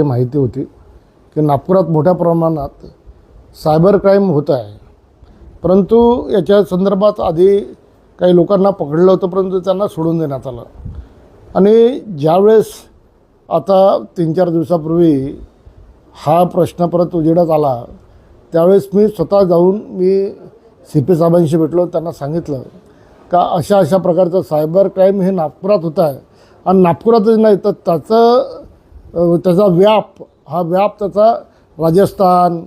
माहिती होती की नागपुरात मोठ्या प्रमाणात सायबर क्राईम होत आहे, परंतु याच्या संदर्भात आधी काही लोकांना पकडलं होतं, परंतु त्यांना सोडून देण्यात आलं. आणि ज्यावेळेस आता 3-4 दिवसापूर्वी हा प्रश्न परत उजेडात आला, त्यावेळेस मी स्वतः जाऊन CP साहेबांशी भेटलो. त्यांना सांगितलं का अशा प्रकारचं सायबर क्राईम हे नागपुरात होत आहे. आणि नागपुरातच नाही तर त्याचा व्याप त्याचा राजस्थान,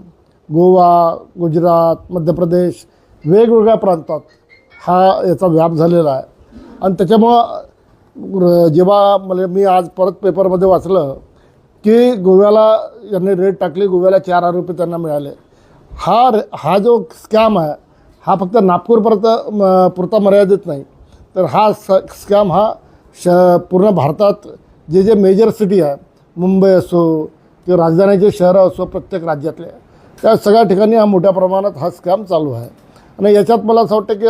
गोवा, गुजरात, मध्य प्रदेश वेगवेगळ्या प्रांतात याचा व्याप झालेला आहे. आणि त्याच्यामुळं जेव्हा मी आज परत पेपरमध्ये वाचलं की गोव्याला यांनी रेड टाकली, गोव्याला 4 आरोपी त्यांना मिळाले. हा जो स्कॅम आहे हा फक्त पुरता मर्यादित नाही, तर हा स्कॅम पूर्ण भारतात जे मेजर सिटी आहे, मुंबई असो किंवा राजधानीचे शहरं असो, प्रत्येक राज्यातले त्या सगळ्या ठिकाणी मोठ्या प्रमाणात हा स्कॅम चालू आहे. आणि याच्यात मला असं वाटतं की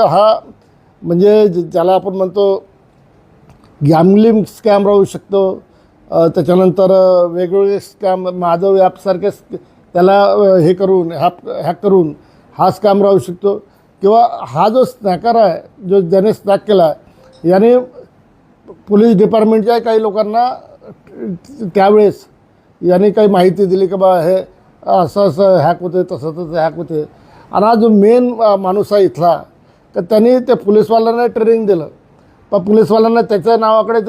म्हणजे ज्याला आपण म्हणतो गॅमलिंग स्कॅम राहू शकतो, त्याच्यानंतर वेगवेगळे स्कॅम माधव ॲपसारखे त्याला हॅक करून हा स्कॅम राहू शकतो. किंवा हा जो स्नॅकर आहे ज्याने स्नॅक केला आहे, याने पोलीस डिपार्टमेंटच्या काही लोकांना त्यावेळेस याने काही माहिती दिली की बा हे असं हॅक होते, तसं हॅक होते. आणि हा जो मेन माणूस आहे इथला, तर त्यांनी ते पोलीसवाल्यांना ट्रेनिंग दिलं. पण पोलीसवाल्यांना त्याच्या नावाकडे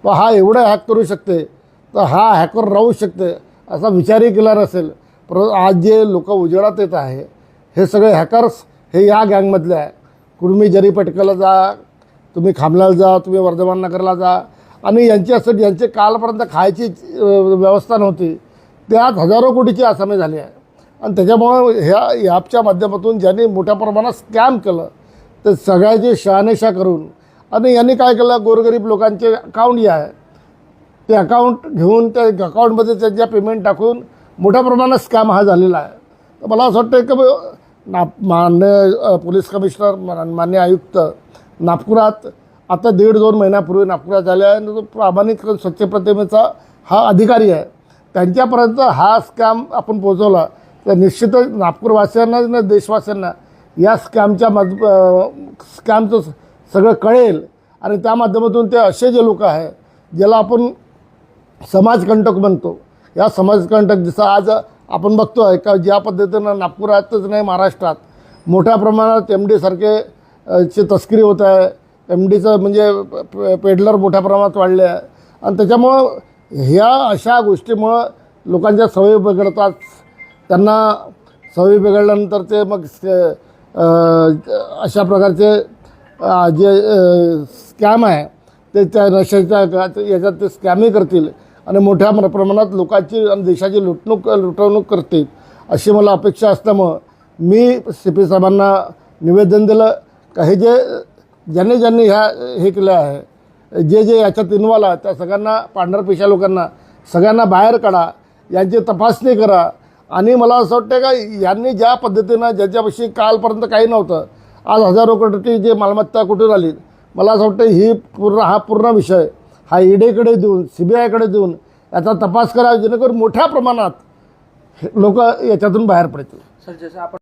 हा एवढं हॅक करू शकते, तर हा हॅकर राहू शकते असा विचारही केला नसेल. परंतु आज जे लोक उजेडात येत आहे हे सगळे हॅकर्स हे या गँगमधले आहे. कुर्मी जरीपटकाला जा, तुम्ही खामलाला जा, तुम्ही वर्धमान नगरला जा, आणि यांचे कालपर्यंत खायची व्यवस्था नव्हती, त्यात हजारो कोटीची आसामी झाली आहे. आणि त्याच्यामुळं ह्या ॲपच्या माध्यमातून ज्यांनी मोठ्या प्रमाणात स्कॅम केलं तर सगळ्याची शहानिशा करून, आणि यांनी काय केलं, गोरगरीब लोकांचे अकाउंट जे आहे ते अकाउंट घेऊन त्या अकाउंटमध्ये त्यांच्या पेमेंट टाकून मोठ्या प्रमाणात स्कॅम हा झालेला आहे. तर मला असं वाटतं की मान्य पोलीस कमिशनर, मान्य आयुक्त नागपुरात आता 1.5-2 महिन्यापूर्वी नागपुरात झाले आहे. जो प्रामाणिक स्वच्छ प्रतिमेचा हा अधिकारी आहे, त्यांच्यापर्यंत हा स्कॅम आपण पोहोचवला तर निश्चितच नागपूरवासियांना आणि देशवासियांना या स्कॅमचं सगळं कळेल. आणि त्या माध्यमातून ते असे जे लोक आहे ज्याला आपण समाजकंटक म्हणतो, या समाजकंटक जसं आज आपण बघतो आहे का ज्या पद्धतीनं नागपुरातच नाही महाराष्ट्रात मोठ्या प्रमाणात MD सारखे तस्करी होत आहे. MDचं म्हणजे पेडलर मोठ्या प्रमाणात वाढले आहे. आणि त्याच्यामुळं अशा गोष्टीमुळं लोकांच्या सवयी बिघडतात. त्यांना सवयी बिघडल्यानंतर ते मग अशा प्रकारचे जे स्कॅम आहे ते त्या नशेच्या याच्यात ते स्कॅमही करतील आणि मोठ्या प्रमाणात लोकांची आणि देशाची लुटवणूक करतील अशी मला अपेक्षा असल्यामुळं मी CP साहेबांना निवेदन दिलं का हे ज्यांनी हे केलं आहे, जे याच्यात इन्व्हॉल्व आहे त्या सगळ्यांना, पांढरपेशा लोकांना सगळ्यांना बाहेर काढा, यांची तपासणी करा. आणि मला असं वाटतं का यांनी ज्या पद्धतीनं ज्याच्यापाशी कालपर्यंत काही नव्हतं, आज हजारो कोटी जे मालमत्ता कुठून आली, मला असं वाटतं हा पूर्ण विषय EDकडे देऊन, CBIकडे देऊन याचा तपास करा, जेणेकरून मोठ्या प्रमाणात लोक याच्यातून बाहेर पडतील. सर, जसं आपण